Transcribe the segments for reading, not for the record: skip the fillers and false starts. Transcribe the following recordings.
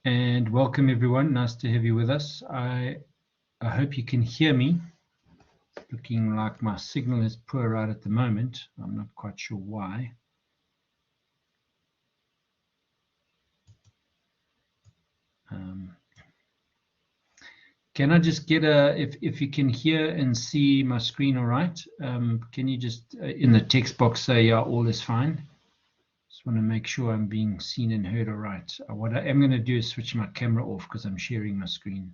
And welcome everyone. Nice to have you with us. I hope you can hear me. Looking like my signal is poor right at the moment. I'm not quite sure why. Can I just get if you can hear and see my screen all right? Can you just in the text box say, yeah, all is fine? Just want to make sure I'm being seen and heard all right. What I am going to do is switch my camera off because I'm sharing my screen.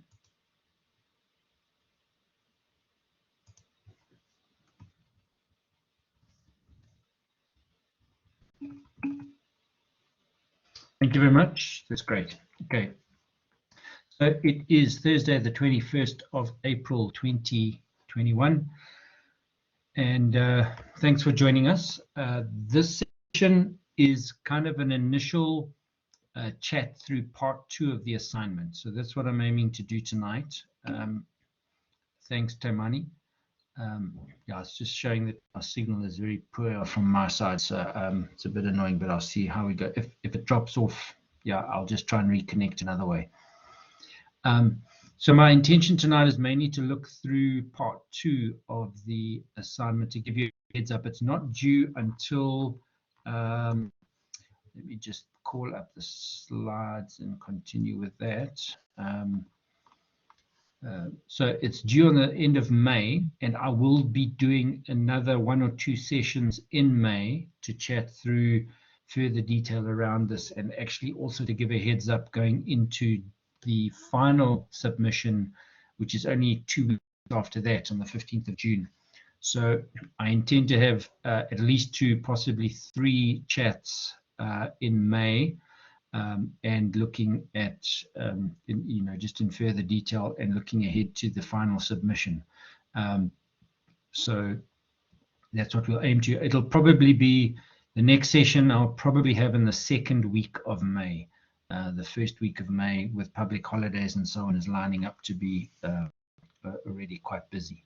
Thank you very much. That's great. Okay. So it is Thursday, the 21st of April, 2021. And thanks for joining us. This session is kind of an initial chat through part 2 of the assignment. So that's what I'm aiming to do tonight. Thanks, Taimani. Yeah, it's just showing that our signal is very poor from my side. So it's a bit annoying, but I'll see how we go. If it drops off, yeah, I'll just try and reconnect another way. So my intention tonight is mainly to look through part 2 of the assignment to give you a heads up. It's not due until, let me just call up the slides and continue with that. So it's due on the end of May, and I will be doing another 1 or 2 sessions in May to chat through further detail around this, and actually also to give a heads up going into the final submission, which is only 2 weeks after that, on the 15th of June. So I intend to have at least 2, possibly 3 chats in May, and looking at, just in further detail and looking ahead to the final submission. So that's what we'll aim to. It'll probably be the next session I'll probably have in the 2nd week of May. The 1st week of May, with public holidays and so on, is lining up to be already quite busy.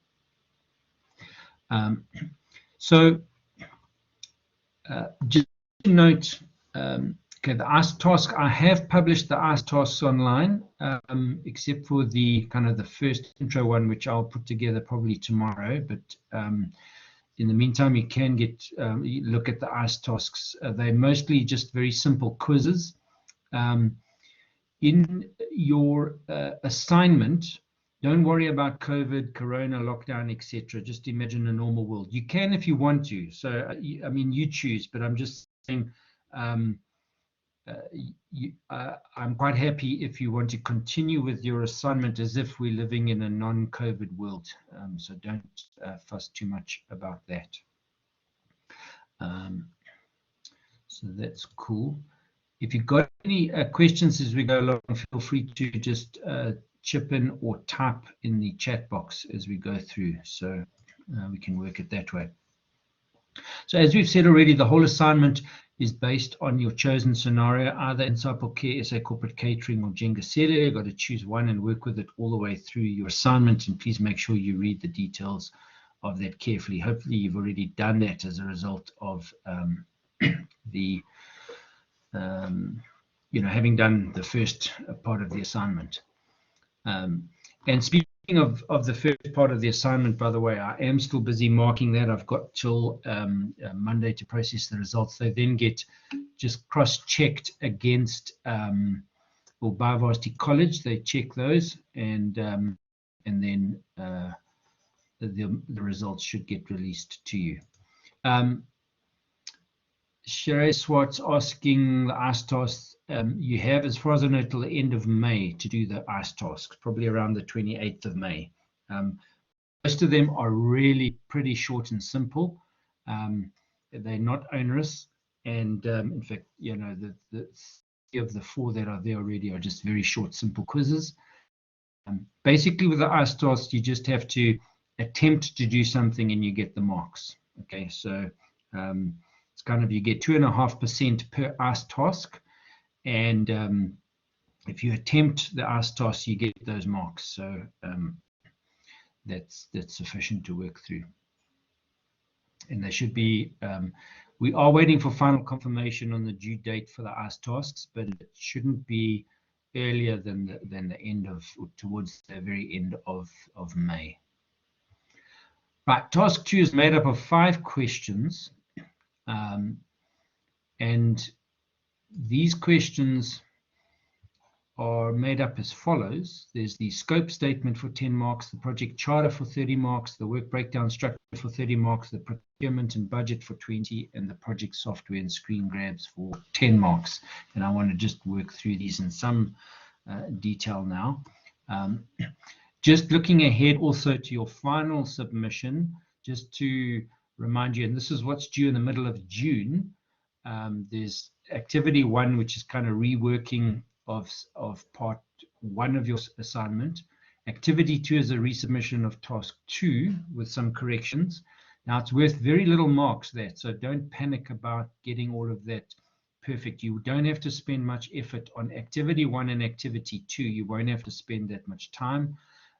So just to note, okay, the Ask Task, I have published the Ask Tasks online, except for the kind of the first intro one, which I'll put together probably tomorrow. But in the meantime, you can look at the Ask Tasks. They're mostly just very simple quizzes. In your assignment, don't worry about COVID, Corona, lockdown, etc. Just imagine a normal world. You can if you want to. So, I mean, you choose, but I'm just saying I'm quite happy if you want to continue with your assignment as if we're living in a non-COVID world. So don't fuss too much about that. So that's cool. If you've got any questions as we go along, feel free to just chip in or type in the chat box as we go through, so we can work it that way. So as we've said already, the whole assignment is based on your chosen scenario, either Insipal Care, SA Corporate Catering, or Jenga Sede. You've got to choose one and work with it all the way through your assignment, and please make sure you read the details of that carefully. Hopefully you've already done that as a result of the having done the first part of the assignment. And speaking of the first part of the assignment, by the way, I am still busy marking that. I've got till Monday to process the results. They then get just cross-checked against Biodiversity College. They check those, and then the results should get released to you. Sheree Swartz asking the Ask Tasks. You have, as far as I know, till the end of May to do the Ask Tasks, probably around the 28th of May. Most of them are really pretty short and simple. They're not onerous, and in fact, the 3 of the 4 that are there already are just very short, simple quizzes. Basically, with the Ask Tasks, you just have to attempt to do something and you get the marks. Okay, so it's kind of, you get 2.5% per Ask Task, and if you attempt the Ask Task, you get those marks. So that's sufficient to work through. And they should be, we are waiting for final confirmation on the due date for the Ask Tasks, but it shouldn't be earlier than the end of, or towards the very end of May. Right, task 2 is made up of 5 questions, and these questions are made up as follows. There's the scope statement for 10 marks, the project charter for 30 marks, the work breakdown structure for 30 marks, the procurement and budget for 20, and the project software and screen grabs for 10 marks. And I want to just work through these in some detail now. Just looking ahead also to your final submission, just to remind you, and this is what's due in the middle of June, there's activity 1, which is kind of reworking of part 1 of your assignment. Activity 2 is a resubmission of task 2 with some corrections. Now it's worth very little marks, that, so don't panic about getting all of that perfect. You don't have to spend much effort on activity 1 and activity 2. You won't have to spend that much time.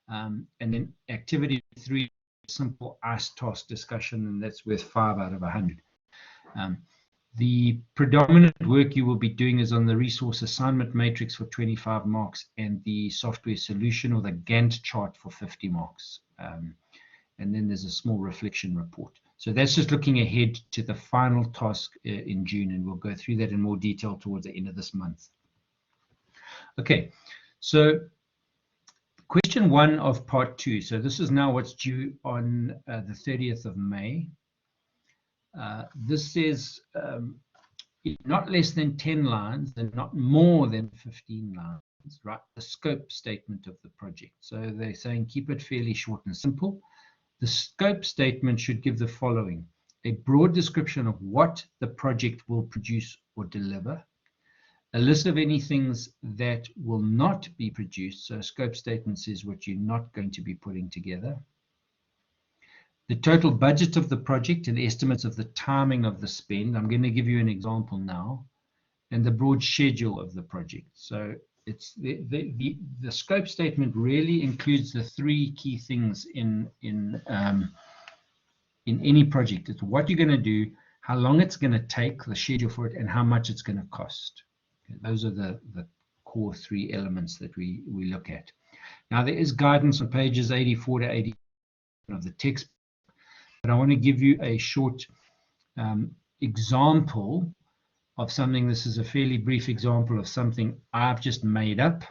And then activity 3, simple ICE task discussion, and that's worth 5 out of 100. The predominant work you will be doing is on the resource assignment matrix for 25 marks and the software solution or the Gantt chart for 50 marks. And then there's a small reflection report. So that's just looking ahead to the final task in June, and we'll go through that in more detail towards the end of this month. Okay, so question 1 of part 2. So this is now what's due on the 30th of May. This says not less than 10 lines and not more than 15 lines, right? The scope statement of the project. So they're saying keep it fairly short and simple. The scope statement should give the following: a broad description of what the project will produce or deliver, a list of any things that will not be produced. So a scope statement says what you're not going to be putting together, the total budget of the project and estimates of the timing of the spend. I'm going to give you an example now, and the broad schedule of the project. So it's the scope statement really includes the 3 key things in any project. It's what you're going to do, how long it's going to take, the schedule for it, and how much it's going to cost. Okay, those are the core 3 elements that we look at. Now there is guidance on pages 84 to 80 of the text. But I want to give you a short example of something. This is a fairly brief example of something I've just made up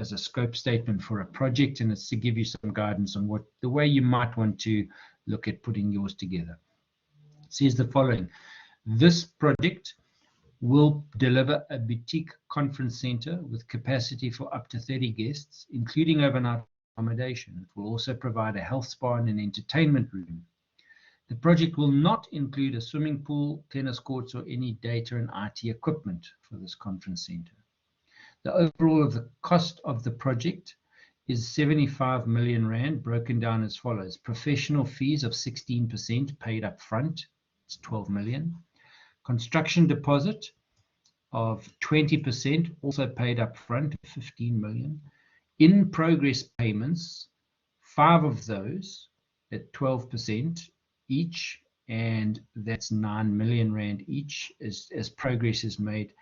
as a scope statement for a project, and it's to give you some guidance on what the way you might want to look at putting yours together. It says the following: this project will deliver a boutique conference center with capacity for up to 30 guests, including overnight accommodation. It will also provide a health spa and an entertainment room. The project will not include a swimming pool, tennis courts, or any data and IT equipment for this conference center. The overall of the cost of the project is 75 million rand, broken down as follows: professional fees of 16% paid up front, it's 12 million. Construction deposit of 20%, also paid up front, 15 million. In progress payments, 5 of those at 12%. Each, and that's 9 million rand each as progress is made,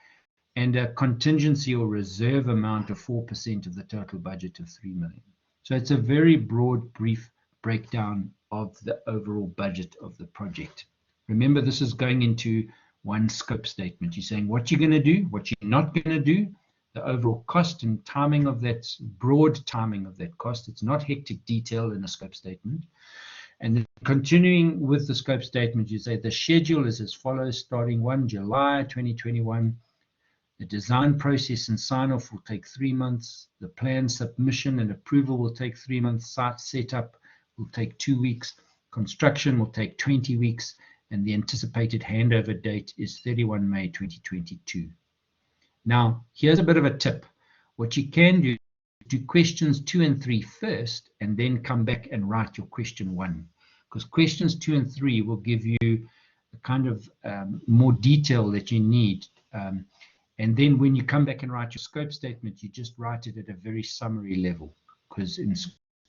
and a contingency or reserve amount of 4% of the total budget of 3 million. So it's a very broad, brief breakdown of the overall budget of the project. Remember, this is going into one scope statement. You're saying what you're going to do, what you're not going to do, the overall cost and timing of that, broad timing of that cost. It's not hectic detail in a scope statement. And then continuing with the scope statement, you say the schedule is as follows: starting 1 July 2021. The design process and sign-off will take 3 months. The plan submission and approval will take 3 months. Site setup will take 2 weeks. Construction will take 20 weeks. And the anticipated handover date is 31 May 2022. Now, here's a bit of a tip. What you can do questions 2 and 3 first, and then come back and write your question 1, because questions 2 and 3 will give you the kind of more detail that you need. And then when you come back and write your scope statement, you just write it at a very summary level, because in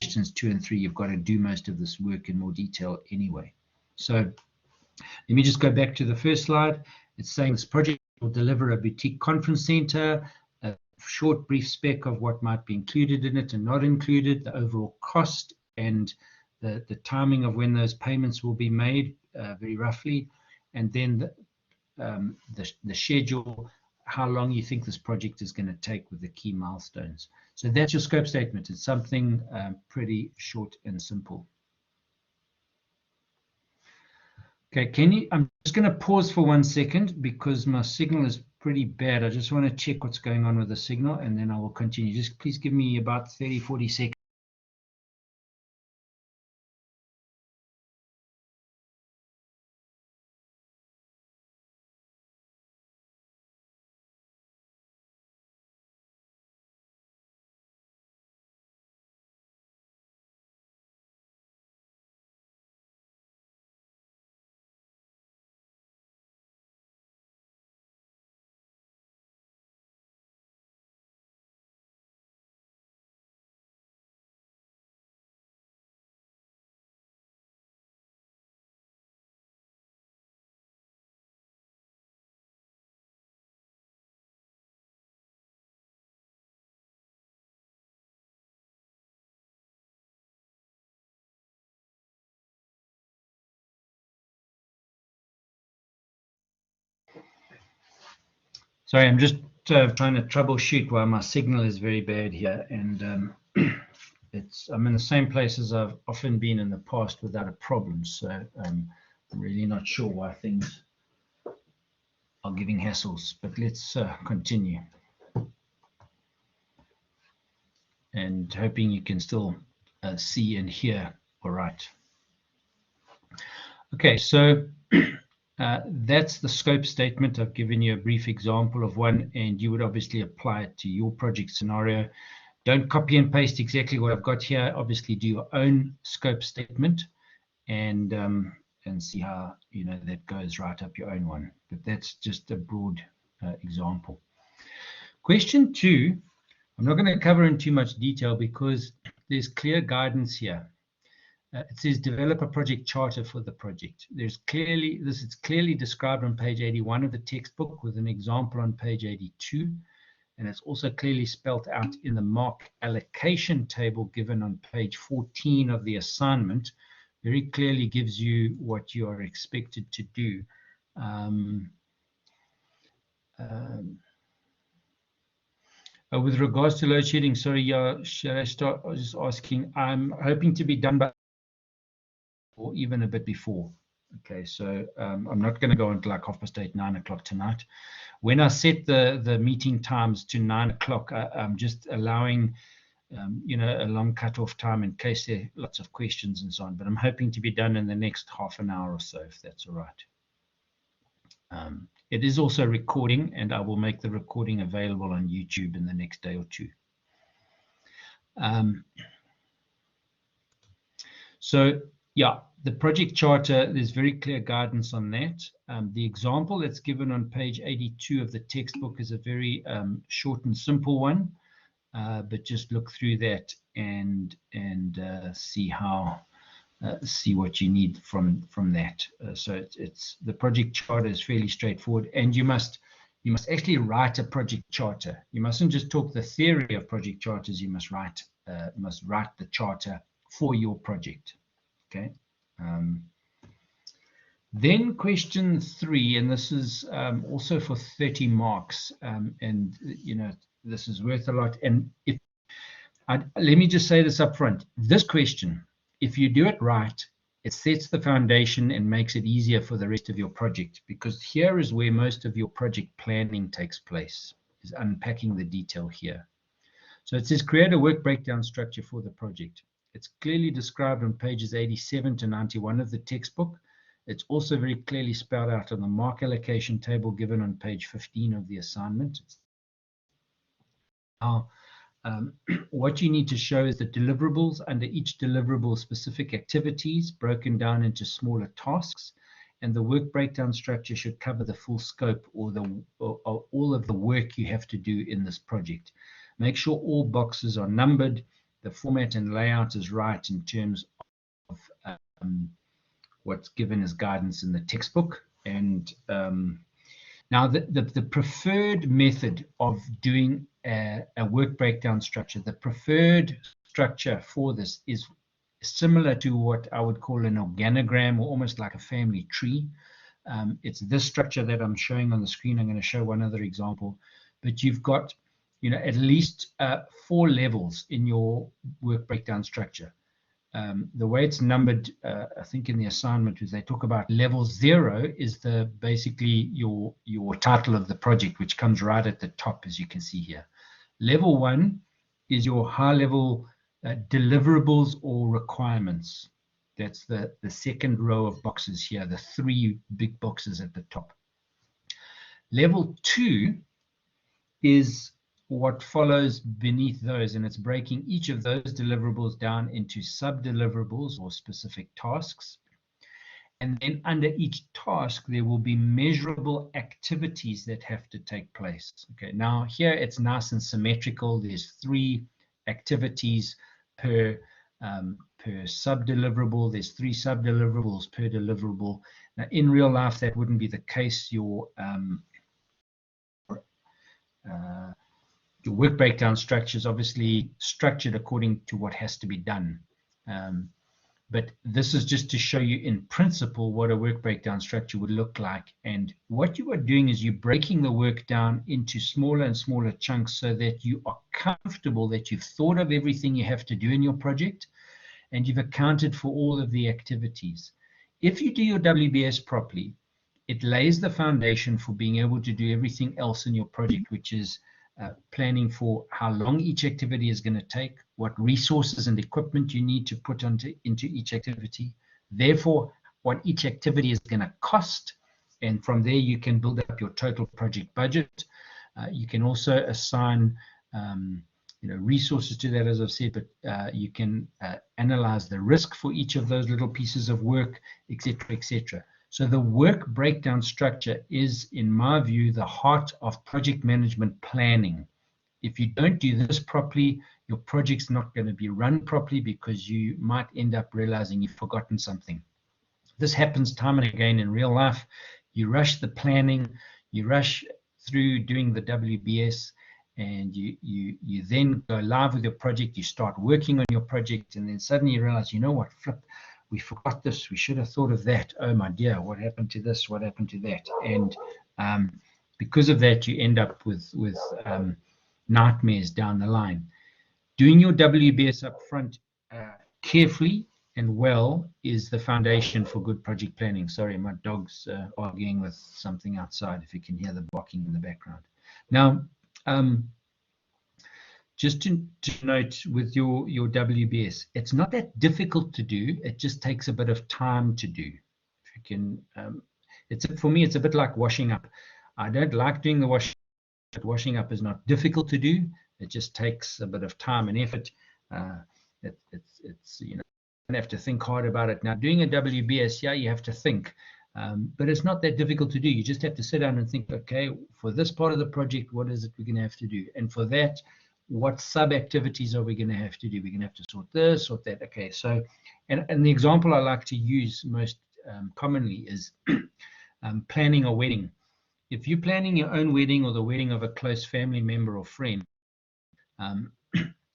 questions 2 and 3, you've got to do most of this work in more detail anyway. So let me just go back to the first slide. It's saying this project will deliver a boutique conference center, a short, brief spec of what might be included in it and not included, the overall cost, and the timing of when those payments will be made, very roughly, and then the schedule, how long you think this project is going to take with the key milestones. So that's your scope statement. It's something pretty short and simple. Okay, I'm just going to pause for 1 second because my signal is pretty bad. I just want to check what's going on with the signal, and then I will continue. Just please give me about 30, 40 seconds. Sorry, I'm just trying to troubleshoot while my signal is very bad here, and I'm in the same place as I've often been in the past without a problem. So I'm really not sure why things are giving hassles, but let's continue. And hoping you can still see and hear all right. Okay, so that's the scope statement. I've given you a brief example of one, and you would obviously apply it to your project scenario. Don't copy and paste exactly what I've got here. Obviously, do your own scope statement and see how that goes right up your own one. But that's just a broad example. Question 2, I'm not going to cover in too much detail because there's clear guidance here. It says develop a project charter for the project. This is clearly described on page 81 of the textbook with an example on page 82. And it's also clearly spelled out in the mark allocation table given on page 14 of the assignment. Very clearly gives you what you are expected to do. With regards to load shedding, sorry, should I start? I was just asking. I'm hoping to be done by, or even a bit before. Okay, so I'm not going to go until like 8:30, 9 o'clock tonight. When I set the meeting times to 9 o'clock, I'm just allowing a long cutoff time in case there are lots of questions and so on. But I'm hoping to be done in the next half an hour or so, if that's all right. It is also recording, and I will make the recording available on YouTube in the next day or two. So, yeah, the project charter, there's very clear guidance on that. The example that's given on page 82 of the textbook is a very short and simple one, but just look through that and see what you need from that. So it's the project charter is fairly straightforward, and you must actually write a project charter. You mustn't just talk the theory of project charters. You must write the charter for your project. Okay. Then question 3, and this is also for 30 marks, and this is worth a lot. And let me just say this up front. This question, if you do it right, it sets the foundation and makes it easier for the rest of your project, because here is where most of your project planning takes place, is unpacking the detail here. So it says create a work breakdown structure for the project. It's clearly described on pages 87 to 91 of the textbook. It's also very clearly spelled out on the mark allocation table given on page 15 of the assignment. Now, what you need to show is the deliverables under each deliverable, specific activities broken down into smaller tasks, and the work breakdown structure should cover the full scope or all of the work you have to do in this project. Make sure all boxes are numbered, the format and layout is right in terms of what's given as guidance in the textbook, and Now, the preferred method of doing a work breakdown structure, the preferred structure for this is similar to what I would call an organogram, or almost like a family tree. It's this structure that I'm showing on the screen. I'm going to show one other example, but you've got, at least 4 levels in your work breakdown structure. The way it's numbered, I think in the assignment, is they talk about level 0 is basically your title of the project, which comes right at the top, as you can see here. Level 1 is your high level deliverables or requirements. That's the second row of boxes here, the 3 big boxes at the top. Level 2 is what follows beneath those, and it's breaking each of those deliverables down into sub-deliverables or specific tasks. And then under each task, there will be measurable activities that have to take place. Okay, now here it's nice and symmetrical. There's 3 activities per sub-deliverable. There's 3 sub-deliverables per deliverable. Now, in real life, that wouldn't be the case. Your work breakdown structure is obviously structured according to what has to be done. But this is just to show you in principle what a work breakdown structure would look like. And what you are doing is you're breaking the work down into smaller and smaller chunks so that you are comfortable that you've thought of everything you have to do in your project and you've accounted for all of the activities. If you do your WBS properly, it lays the foundation for being able to do everything else in your project, which is planning for how long each activity is going to take, what resources and equipment you need to put into each activity, therefore what each activity is going to cost, and from there you can build up your total project budget. You can also assign resources to that, as I've said, but you can analyze the risk for each of those little pieces of work, etc., etc. So the work breakdown structure is, in my view, the heart of project management planning. If you don't do this properly, your project's not going to be run properly because you might end up realizing you've forgotten something. This happens time and again in real life. You rush the planning, you rush through doing the WBS, and you then go live with your project, you start working on your project, and then suddenly you realize, you know what, flip, we forgot this, we should have thought of that. Oh my dear, what happened to this, what happened to that? And because of that, you end up with nightmares down the line. Doing your WBS up front carefully and well is the foundation for good project planning. Sorry, my dog's arguing with something outside, if you can hear the barking in the background. Now, just to note with your WBS, it's not that difficult to do. It just takes a bit of time to do. If you can, for me, it's a bit like washing up. I don't like doing the washing, but washing up is not difficult to do. It just takes a bit of time and effort. It's you don't have to think hard about it. Now, doing a WBS, yeah, you have to think, but it's not that difficult to do. You just have to sit down and think, okay, for this part of the project, what is it we're going to have to do? And for that, what sub-activities are we going to have to do? We're going to have to sort this, sort that. Okay, so, and the example I like to use most commonly is planning a wedding. If you're planning your own wedding or the wedding of a close family member or friend,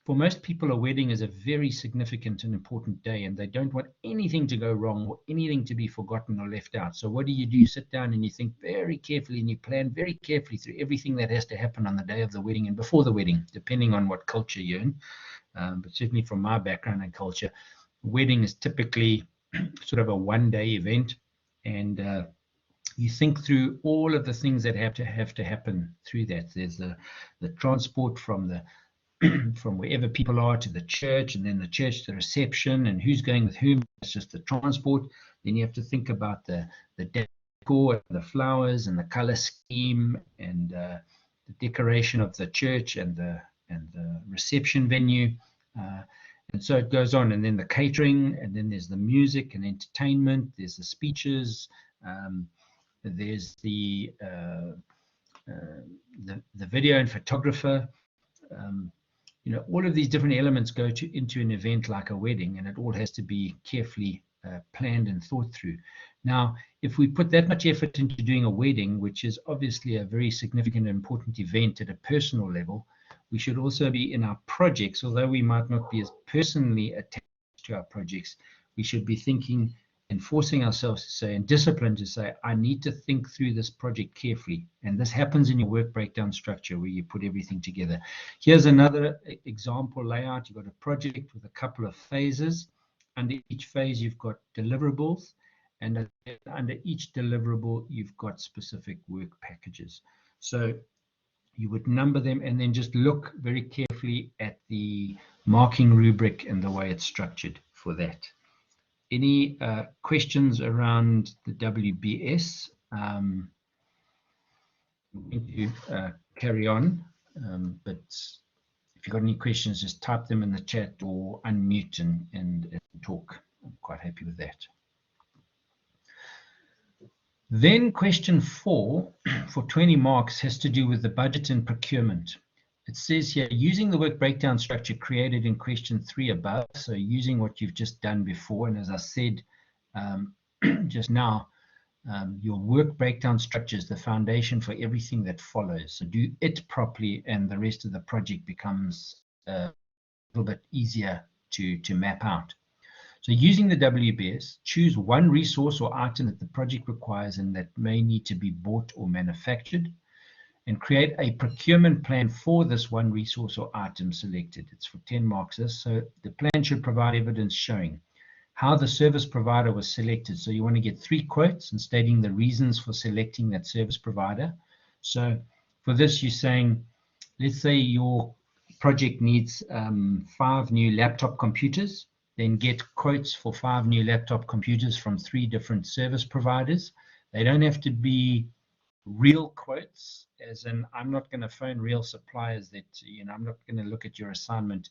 for most people, a wedding is a very significant and important day, and they don't want anything to go wrong or anything to be forgotten or left out. So what do? You sit down and you think very carefully and you plan very carefully through everything that has to happen on the day of the wedding and before the wedding, depending on what culture you're in. But certainly from my background and culture, wedding is typically sort of a one-day event, and you think through all of the things that have to happen through that. There's the transport from wherever people are to the church, and then the church to the reception, and who's going with whom. It's just the transport. Then you have to think about the decor, the flowers, and the color scheme, and the decoration of the church and the reception venue, and so it goes on. And then the catering, and then there's the music and entertainment. There's the speeches. There's the video and photographer. All of these different elements go into an event like a wedding, and it all has to be carefully planned and thought through. Now, if we put that much effort into doing a wedding, which is obviously a very significant and important event at a personal level, we should also be in our projects, although we might not be as personally attached to our projects, we should be thinking and forcing ourselves to say, and discipline to say, I need to think through this project carefully. And this happens in your work breakdown structure where you put everything together. Here's another example layout. You've got a project with a couple of phases. Under each phase, you've got deliverables. And under each deliverable, you've got specific work packages. So you would number them and then just look very carefully at the marking rubric and the way it's structured for that. Any questions around the WBS? I'm going to carry on, but if you've got any questions, just type them in the chat or unmute and talk. I'm quite happy with that. Then question 4 for 20 marks has to do with the budget and procurement. It says here, using the work breakdown structure created in question 3 above, so using what you've just done before, and as I said just now, your work breakdown structure is the foundation for everything that follows. So do it properly and the rest of the project becomes a little bit easier to map out. So using the WBS, choose one resource or item that the project requires and that may need to be bought or manufactured, and create a procurement plan for this one resource or item selected. It's for 10 marks. So the plan should provide evidence showing how the service provider was selected. So you want to get 3 quotes and stating the reasons for selecting that service provider. So for this, you're saying, let's say your project needs 5 new laptop computers. Then get quotes for 5 new laptop computers from 3 different service providers. They don't have to be real quotes, as in I'm not going to phone real suppliers that, I'm not going to look at your assignment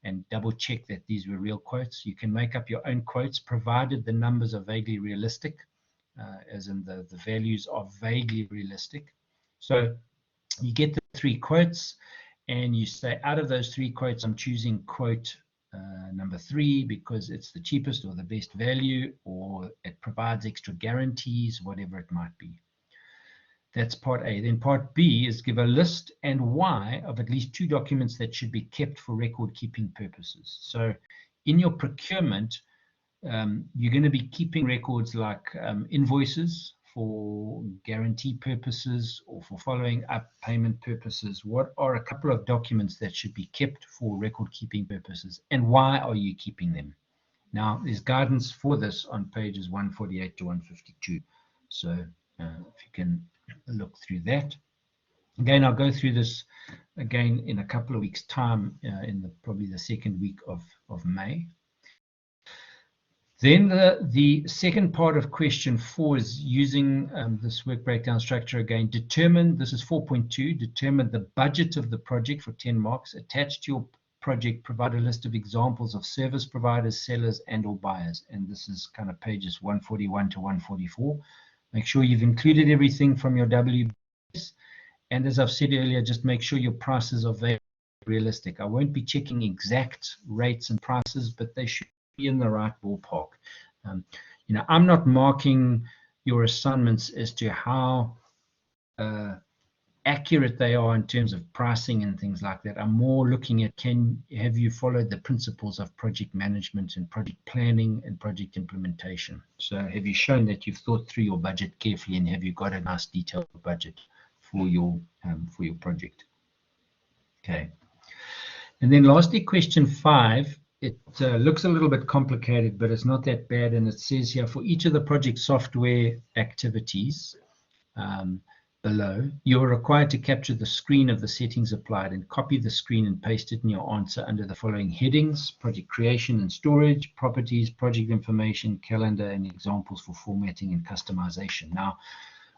and double check that these were real quotes. You can make up your own quotes provided the numbers are vaguely realistic, as in the values are vaguely realistic. So you get the 3 quotes and you say, out of those 3 quotes, I'm choosing quote number 3 because it's the cheapest or the best value, or it provides extra guarantees, whatever it might be. That's part A. Then part B is give a list and why of at least 2 documents that should be kept for record keeping purposes. So in your procurement, you're going to be keeping records like invoices for guarantee purposes or for following up payment purposes. What are a couple of documents that should be kept for record keeping purposes, and why are you keeping them? Now, there's guidance for this on pages 148 to 152. So if you can look through that. Again, I'll go through this again in a couple of weeks' time, in probably the 2nd week of May. Then the second part of question 4 is using this work breakdown structure again. Determine, this is 4.2, determine the budget of the project for 10 marks. Attached to your project, provide a list of examples of service providers, sellers, and or buyers. And this is kind of pages 141 to 144. Make sure you've included everything from your WBS. And as I've said earlier, just make sure your prices are very realistic. I won't be checking exact rates and prices, but they should be in the right ballpark. I'm not marking your assignments as to how accurate they are in terms of pricing and things like that. I'm more looking at, have you followed the principles of project management and project planning and project implementation? So have you shown that you've thought through your budget carefully, and have you got a nice detailed budget for your project? Okay. And then lastly, question 5. It looks a little bit complicated, but it's not that bad. And it says here, for each of the project software activities below, you're required to capture the screen of the settings applied and copy the screen and paste it in your answer under the following headings: project creation and storage, properties, project information, calendar, and examples for formatting and customization. Now,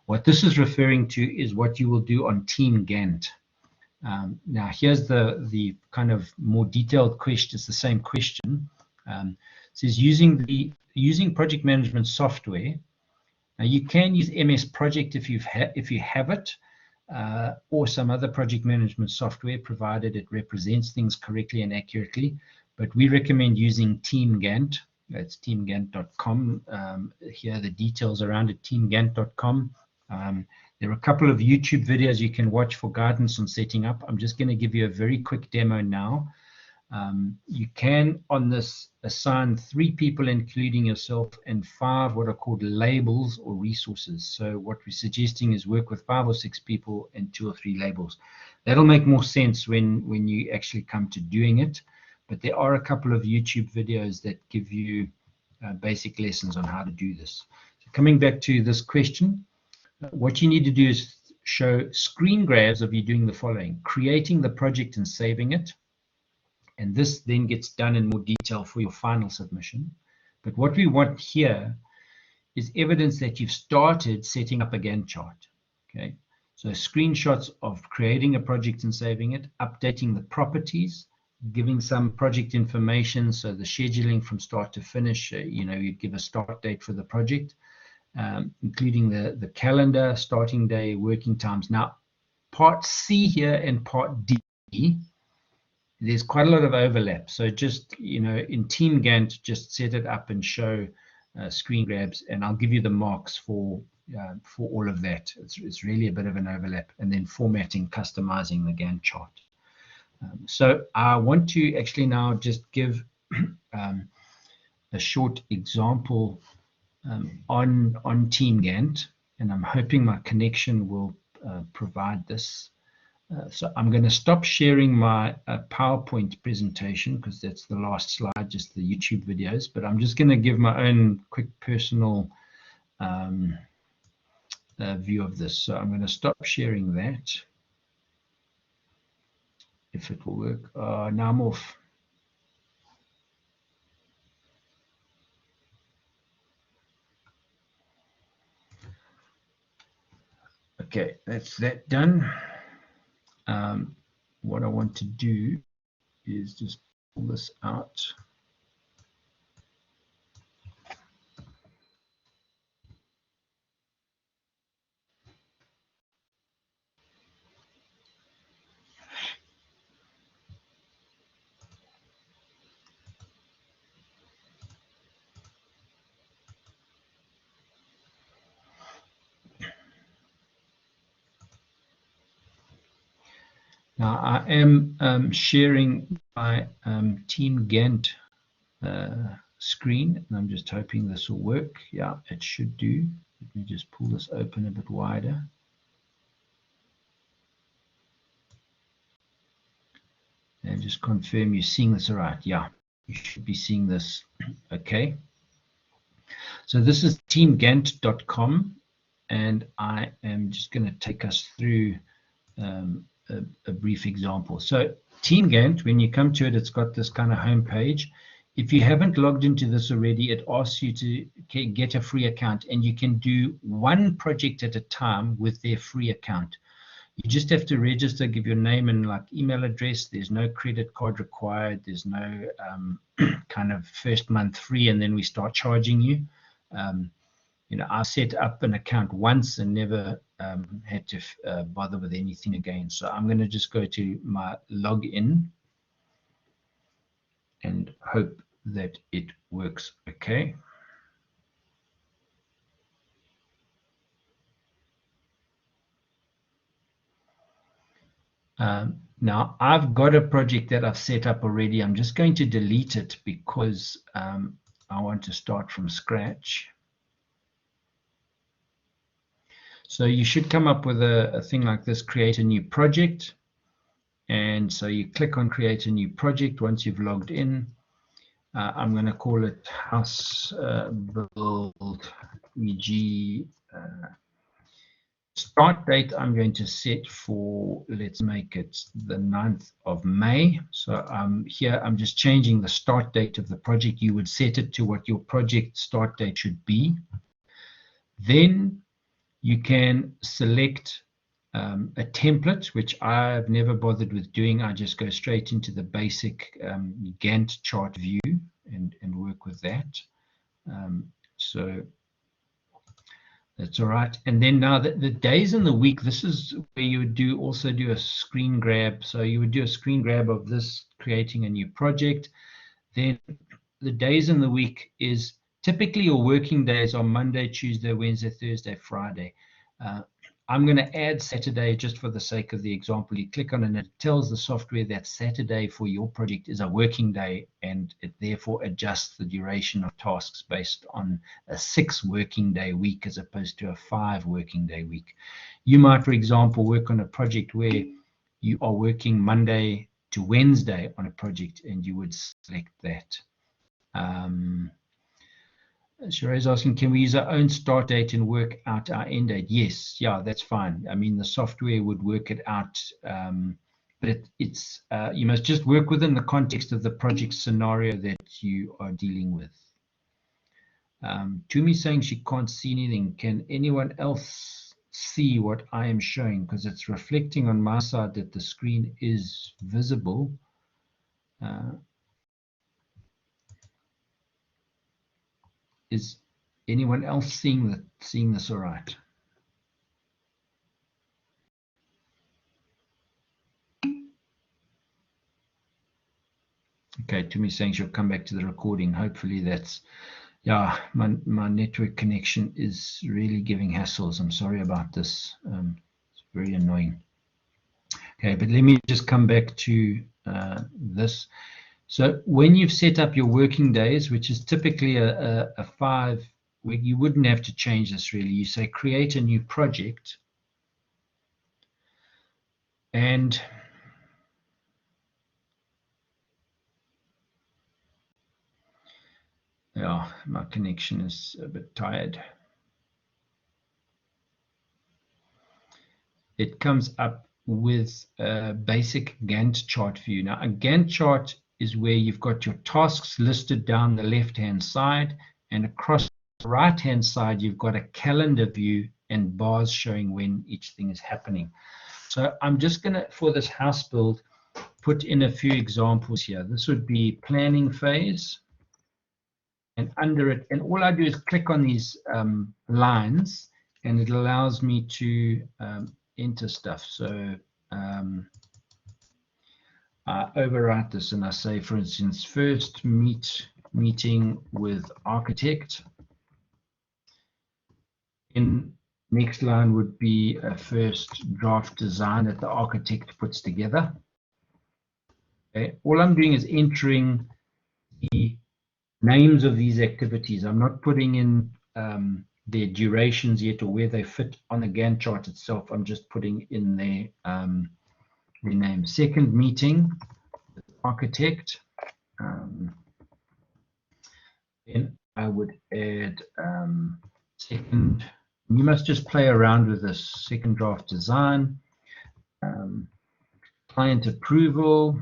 what this is referring to is what you will do on Team Gantt. Now, here's the kind of more detailed question. It's the same question. It says using project management software. Now, you can use MS Project if you have it, or some other project management software, provided it represents things correctly and accurately. But we recommend using Team Gantt. It's teamgantt.com. Here are the details around it, teamgantt.com. There are a couple of YouTube videos you can watch for guidance on setting up. I'm just going to give you a very quick demo now. You can, on this, assign 3 people, including yourself, and 5 what are called labels or resources. So what we're suggesting is work with 5 or 6 people and 2 or 3 labels. That'll make more sense when you actually come to doing it. But there are a couple of YouTube videos that give you basic lessons on how to do this. So coming back to this question, what you need to do is show screen grabs of you doing the following: creating the project and saving it. And this then gets done in more detail for your final submission. But what we want here is evidence that you've started setting up a Gantt chart. Okay, so screenshots of creating a project and saving it, updating the properties, giving some project information, so the scheduling from start to finish. You give a start date for the project, including the calendar, starting day, working times. Now, part C here and part D, there's quite a lot of overlap. So just, in Team Gantt, just set it up and show screen grabs, and I'll give you the marks for all of that. It's really a bit of an overlap. And then formatting, customizing the Gantt chart. So I want to actually now just give a short example on Team Gantt, and I'm hoping my connection will provide this. So I'm going to stop sharing my PowerPoint presentation because that's the last slide, just the YouTube videos. But I'm just going to give my own quick personal view of this. So I'm going to stop sharing that. If it will work. Now I'm off. Okay, that's that done. What I want to do is just pull this out. Now I am sharing my Team Gantt screen, and I'm just hoping this will work. Yeah, it should do. Let me just pull this open a bit wider. And just confirm you're seeing this all right. Yeah, you should be seeing this. Okay. So this is teamgantt.com, and I am just going to take us through a brief example. So Team Gantt, when you come to it, it's got this kind of home page. If you haven't logged into this already, it asks you to get a free account, and you can do one project at a time with their free account. You just have to register, give your name and email address. There's no credit card required. There's no kind of first month free, and then we start charging you. I set up an account once and never had to bother with anything again. So I'm going to just go to my login and hope that it works okay. Now I've got a project that I've set up already. I'm just going to delete it because I want to start from scratch. So you should come up with a thing like this: create a new project. And so you click on create a new project once you've logged in. I'm going to call it house build EG. Start date I'm going to set for, let's make it the 9th of May. So here I'm just changing the start date of the project. You would set it to what your project start date should be. Then you can select a template, which I've never bothered with doing. I just go straight into the basic Gantt chart view and work with that. So that's all right. And then now the days in the week, this is where you would also do a screen grab. So you would do a screen grab of this, creating a new project. Then the days in the week is typically your working days are Monday, Tuesday, Wednesday, Thursday, Friday. I'm going to add Saturday just for the sake of the example. You click on it and it tells the software that Saturday for your project is a working day, and it therefore adjusts the duration of tasks based on a 6 working day week as opposed to a 5 working day week. You might, for example, work on a project where you are working Monday to Wednesday on a project, and you would select that. Sheree is asking, can we use our own start date and work out our end date? Yes, yeah, that's fine. I mean, the software would work it out, but it's you must just work within the context of the project scenario that you are dealing with. Tumi saying she can't see anything. Can anyone else see what I am showing? Because it's reflecting on my side that the screen is visible. Is anyone else seeing this all right? Okay, Tumi saying she'll come back to the recording. Hopefully that's, yeah, my network connection is really giving hassles. I'm sorry about this. It's very annoying. Okay, but let me just come back to this. So when you've set up your working days, which is typically a 5 week, you wouldn't have to change this really. You say create a new project, and yeah, my connection is a bit tired. It comes up with a basic Gantt chart view. Now, a Gantt chart is where you've got your tasks listed down the left-hand side, and across the right-hand side, you've got a calendar view and bars showing when each thing is happening. So I'm just going to, for this house build, put in a few examples here. This would be planning phase. And under it, and all I do is click on these lines, and it allows me to enter stuff. So I overwrite this and I say, for instance, first meeting with architect. In next line would be a first draft design that the architect puts together. Okay. All I'm doing is entering the names of these activities. I'm not putting in their durations yet or where they fit on the Gantt chart itself. I'm just putting in their name. Second meeting with architect. Then I would add second. You must just play around with this. Second draft design. Client approval.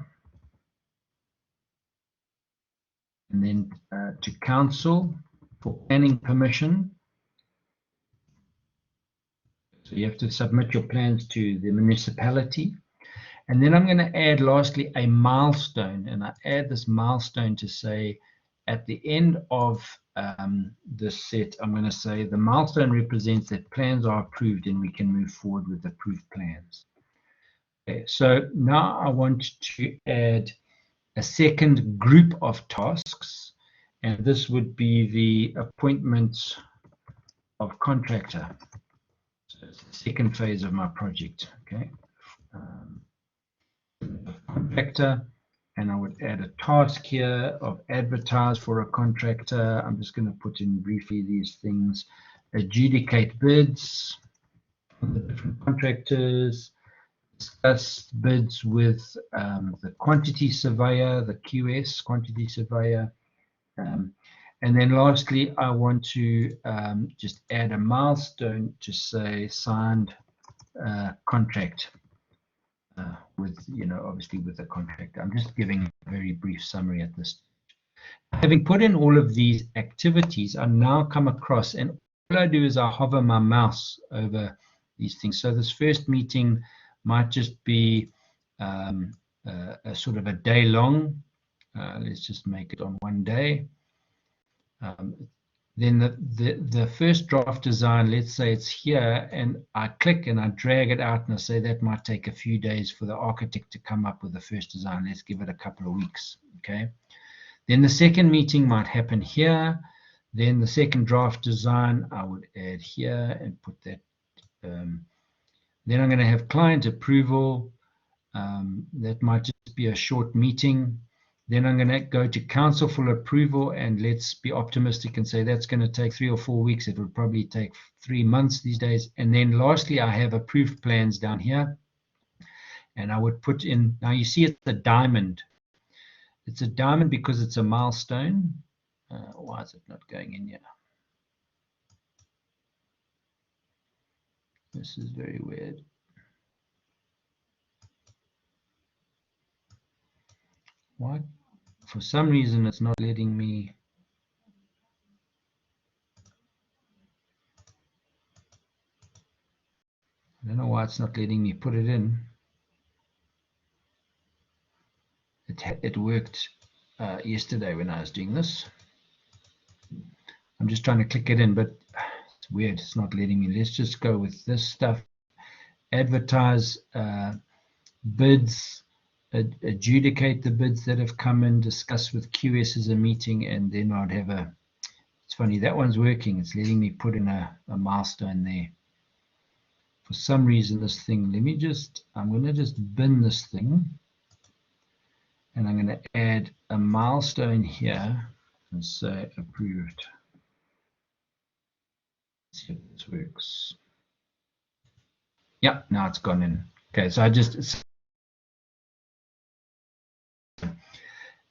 And then to council for planning permission. So you have to submit your plans to the municipality. And then I'm going to add lastly a milestone, and I add this milestone to say at the end of this set, I'm going to say the milestone represents that plans are approved and we can move forward with approved plans. Okay, so now I want to add a second group of tasks, and this would be the appointment of contractor. So it's the second phase of my project. Okay, contractor, and I would add a task here of advertise for a contractor. I'm just going to put in briefly these things: adjudicate bids from the different contractors, discuss bids with the quantity surveyor, the QS quantity surveyor, and then lastly, I want to just add a milestone to say signed contract with, obviously with the contractor. I'm just giving a very brief summary at this. Having put in all of these activities, I now come across, and all I do is I hover my mouse over these things. So this first meeting might just be a sort of a day long. Let's just make it on one day. Then the first draft design, let's say it's here, and I click and I drag it out and I say that might take a few days for the architect to come up with the first design. Let's give it a couple of weeks. Okay. Then the second meeting might happen here. Then the second draft design I would add here and put that. Then I'm going to have client approval. That might just be a short meeting. Then I'm going to go to council for approval, and let's be optimistic and say that's going to take 3 or 4 weeks. It would probably take 3 months these days. And then lastly, I have approved plans down here. And I would put in, now you see it's a diamond. It's a diamond because it's a milestone. Why is it not going in here? This is very weird. What? For some reason, it's not letting me. I don't know why it's not letting me put it in. It worked yesterday when I was doing this. I'm just trying to click it in, but it's weird. It's not letting me. Let's just go with this stuff. Advertise bids, adjudicate the bids that have come in, discuss with QS as a meeting, and then I'd have a, it's funny, that one's working. It's letting me put in a milestone there. For some reason, this thing, I'm going to just bin this thing. And I'm going to add a milestone here and say approved. Let's see if this works. Yeah, now it's gone in. Okay, so I just,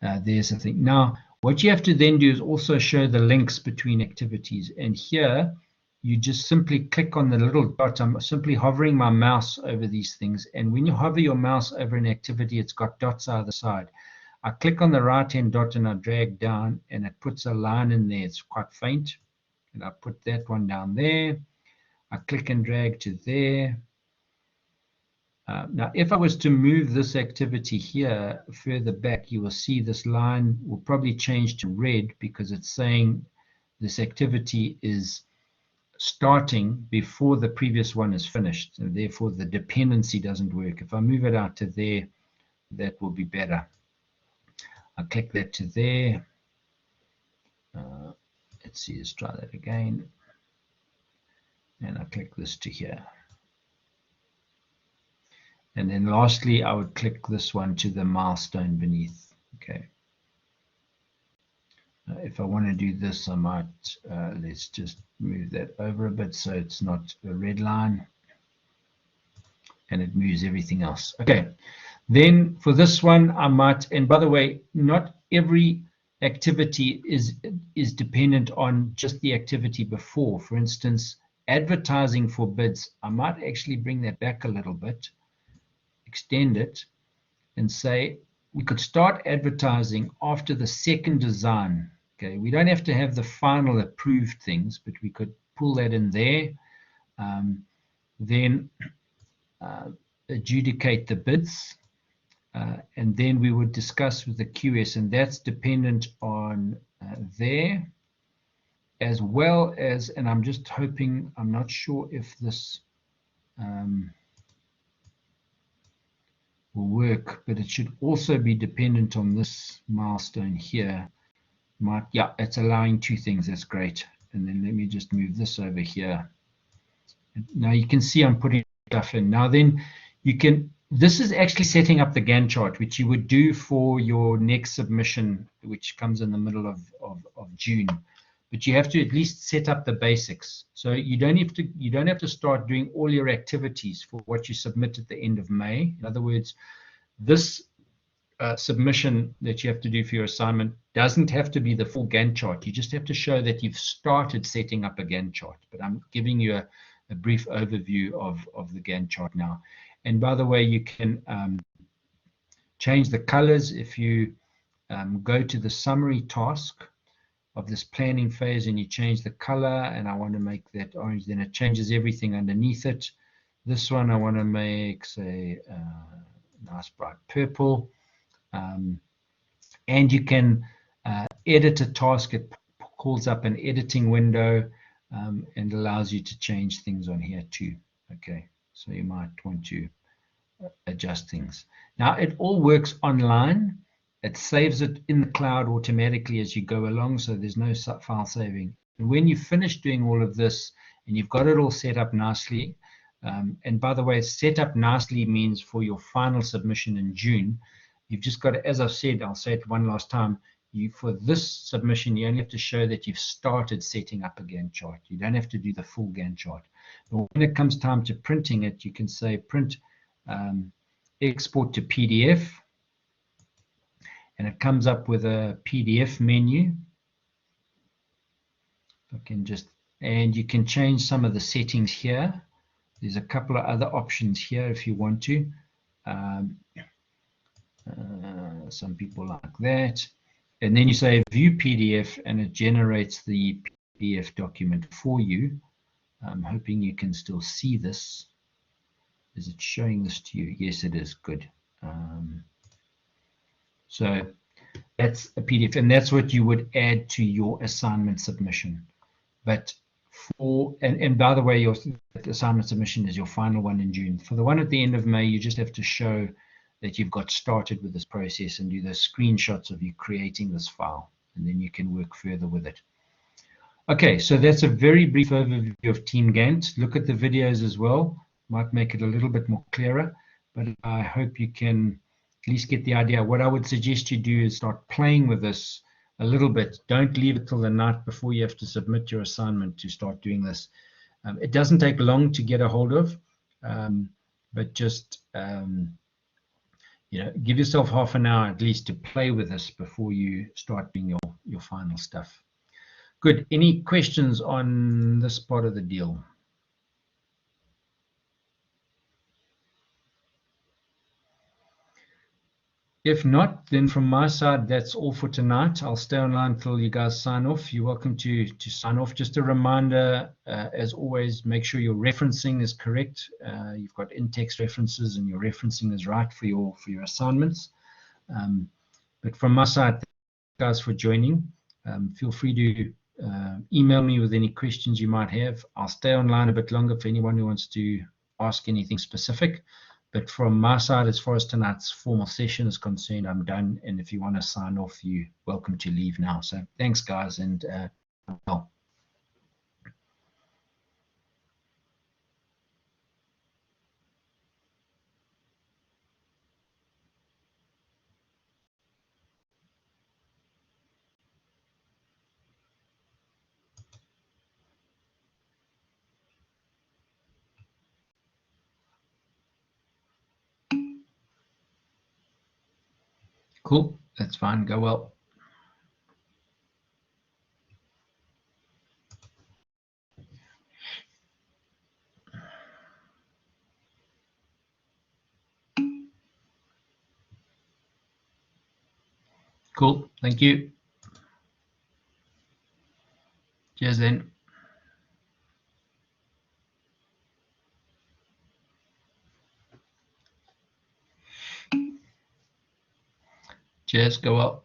there's the thing. Now, what you have to then do is also show the links between activities. And here, you just simply click on the little dot. I'm simply hovering my mouse over these things. And when you hover your mouse over an activity, it's got dots either side. I click on the right-hand dot and I drag down, and it puts a line in there. It's quite faint. And I put that one down there. I click and drag to there. Now, if I was to move this activity here further back, you will see this line will probably change to red because it's saying this activity is starting before the previous one is finished. And therefore, the dependency doesn't work. If I move it out to there, that will be better. I click that to there. Let's see, let's try that again. And I click this to here. And then lastly, I would click this one to the milestone beneath. Okay. If I want to do this, I might, let's just move that over a bit so it's not a red line. And it moves everything else. Okay. Then for this one, I might, and by the way, not every activity is dependent on just the activity before. For instance, advertising for bids, I might actually bring that back a little bit, extend it, and say we could start advertising after the second design. Okay, we don't have to have the final approved things, but we could pull that in there. Then adjudicate the bids. And then we would discuss with the QS, and that's dependent on there, as well as, and I'm just hoping, I'm not sure if this will work, but it should also be dependent on this milestone here. Yeah, it's allowing two things. That's great. And then let me just move this over here. Now you can see I'm putting stuff in. Now then you can, this is actually setting up the Gantt chart, which you would do for your next submission, which comes in the middle of June. But you have to at least set up the basics. So you don't have to start doing all your activities for what you submit at the end of May. In other words, this submission that you have to do for your assignment doesn't have to be the full Gantt chart. You just have to show that you've started setting up a Gantt chart. But I'm giving you a brief overview of the Gantt chart now. And by the way, you can change the colors if you go to the summary task of this planning phase and you change the color, and I want to make that orange, then it changes everything underneath it. This one I want to make, say, nice bright purple. And you can edit a task. It calls up an editing window and allows you to change things on here too. Okay, so you might want to adjust things. Now it all works online. It saves it in the cloud automatically as you go along, so there's no file saving. And when you finish doing all of this and you've got it all set up nicely, and by the way, set up nicely means for your final submission in June, you've just got to, as I've said, I'll say it one last time, for this submission, you only have to show that you've started setting up a Gantt chart. You don't have to do the full Gantt chart. But when it comes time to printing it, you can say print export to PDF, and it comes up with a PDF menu. I can just, and you can change some of the settings here. There's a couple of other options here if you want to. Some people like that. And then you say view PDF, and it generates the PDF document for you. I'm hoping you can still see this. Is it showing this to you? Yes, it is. Good. So that's a PDF, and that's what you would add to your assignment submission. But for, and by the way, your assignment submission is your final one in June. For the one at the end of May, you just have to show that you've got started with this process and do the screenshots of you creating this file, and then you can work further with it. Okay, so that's a very brief overview of Team Gantt. Look at the videos as well. Might make it a little bit more clearer, but I hope you can at least get the idea. What I would suggest you do is start playing with this a little bit. Don't leave it till the night before you have to submit your assignment to start doing this. It doesn't take long to get a hold of, but just you know, give yourself half an hour at least to play with this before you start doing your final stuff. Good. Any questions on this part of the deal? If not, then from my side, that's all for tonight. I'll stay online until you guys sign off. You're welcome to sign off. Just a reminder, as always, make sure your referencing is correct. You've got in-text references and your referencing is right for your assignments. But from my side, thank you guys for joining. Feel free to email me with any questions you might have. I'll stay online a bit longer for anyone who wants to ask anything specific. But from my side, as far as tonight's formal session is concerned, I'm done. And if you want to sign off, you're welcome to leave now. So thanks, guys, and well. Cool. That's fine. Go well. Cool. Thank you. Cheers then. Cheers. Go well.